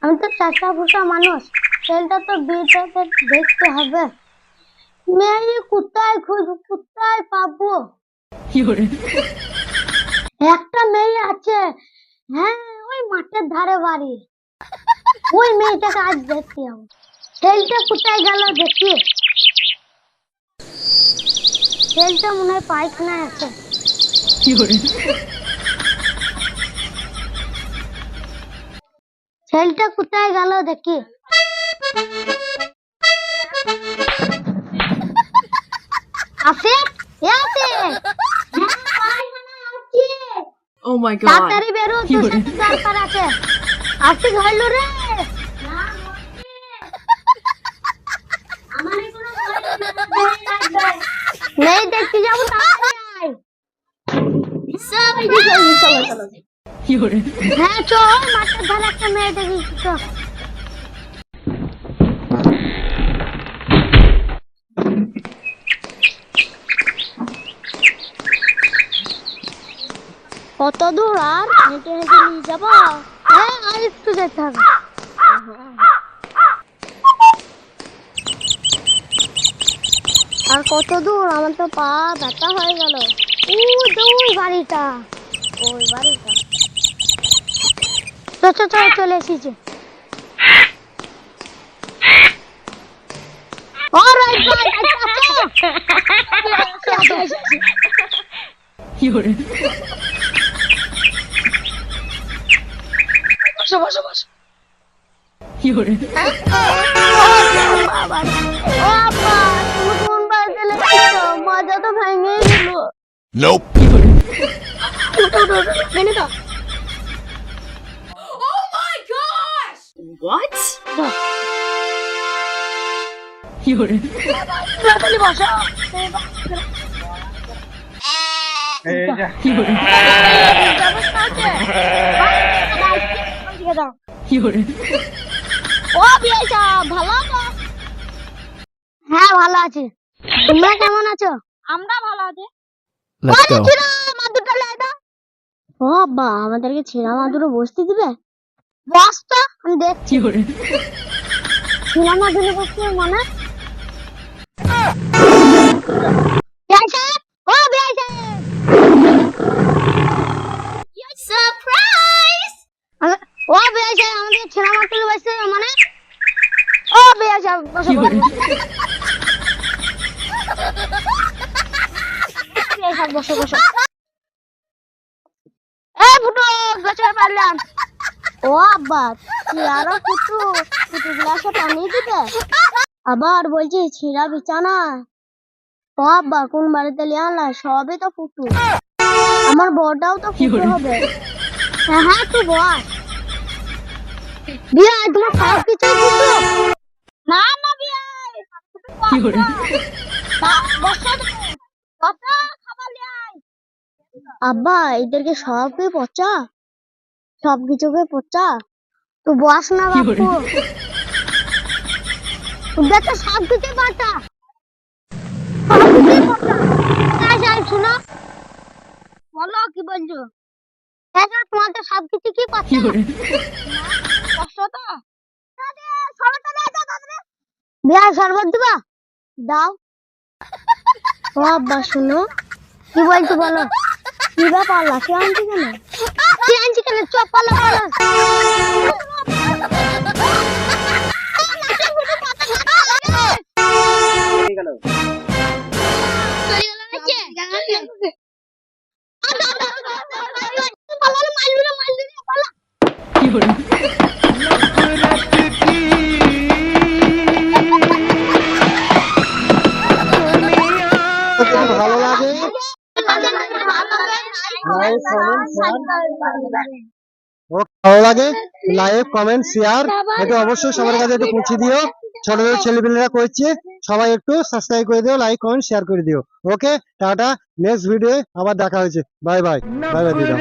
আমি তো চাষা ফুসা মানুষ, ছেলেটা তো বিয়েটা দেখতে হবে। মেয়ে কোথায় খুঁজবো, কোথায় পাবো? একটা মেয়ে আছে, হ্যাঁ ওই মাঠের ধারে বাড়ি। ওই মেয়েটাকে আজ দেখতে হবে। ছেলেটা কোথায় গেল দেখি। ছেলেটা মনে হয় পায়খানায় আছে। ছেলেটা কোথায় গেল দেখি। আসে আসে। Oh my god. তাড়াতাড়ি বেরো, তোর সাথে দরকার আছে। আসি হইল রে। মেয়ে দেখতে যাবো, তাড়াতাড়ি আয়। হ্যাঁ চল, মাঠের ধারে একটা মেয়ে দেখেছি তো। কত দূর আর হেঁটে হেঁটে নিয়ে যাবো? হ্যাঁ আর একটু যেতে হবে। আর কত দূর? আমার তো পা ব্যথা হয়ে গেল। ওই বাড়িটা, ওই বাড়িটা। চলে এসেছে। মাজা তো ভেঙে গেল। Nope. Oh my gosh! What? হ্যাঁ ভালো আছি, তোমরা কেমন আছো? আমরা ভালো আছি। Let's go. ও বা আমাদেরকে ছিঁড়া মাদুরে বসতে দিবে? বসতো, আমি দেখছি। ছিঁড়া মাদুরে বসতে মানে? Surprise! ও বেয়া সাহেব, আমাদের ছিঁড়া মাদুরে বসতে মানে? ও বেয়া সাহেব বসো। বসো বসো। এই ফুটো গাছে পারলাম। ও আব্বা, তুই আরো ফুটো গ্লাসে পানি দিবে? আবার বলছি ছিঁড়া বিছানা। ও আব্বা, কোন বাড়িতে লিয়ালা? সবই তো ফুটো। আমার বড়টাও তো ফুটো হবে। হ্যাঁ তুই বস। বিয়া তোমার সব কিছু ফুটো? না না বিয়া, আব্বা এদেরকে সবই পচা, সবকিছুকে পচা। তুই বস না বাপু, ওদের তো সবকিছু পচা, সবকিছু পচা। শুনো, বলো কি বলছো? তোমাদের সবকিছু কি পচা? বিয়া শরবত দিবা? দাও। ও আব্বা শুনো, কি বলছো বলো। কি ব্যাপার, লাঠি আনছি কেন? কি আনছি কেন? চপ পালা পালা। ভালো লাগে লাইক কমেন্ট শেয়ার এটা অবশ্যই সবার কাছে একটু পৌঁছে দিও। ছোট ছোট ছেলেপেলেরা করছে, সবাই একটু সাবস্ক্রাইব করে দিও, লাইক কমেন্ট শেয়ার করে দিও। ওকে টাটা, নেক্সট ভিডিও আবার দেখা হচ্ছে। বাই বাই বাই বাই দিদা।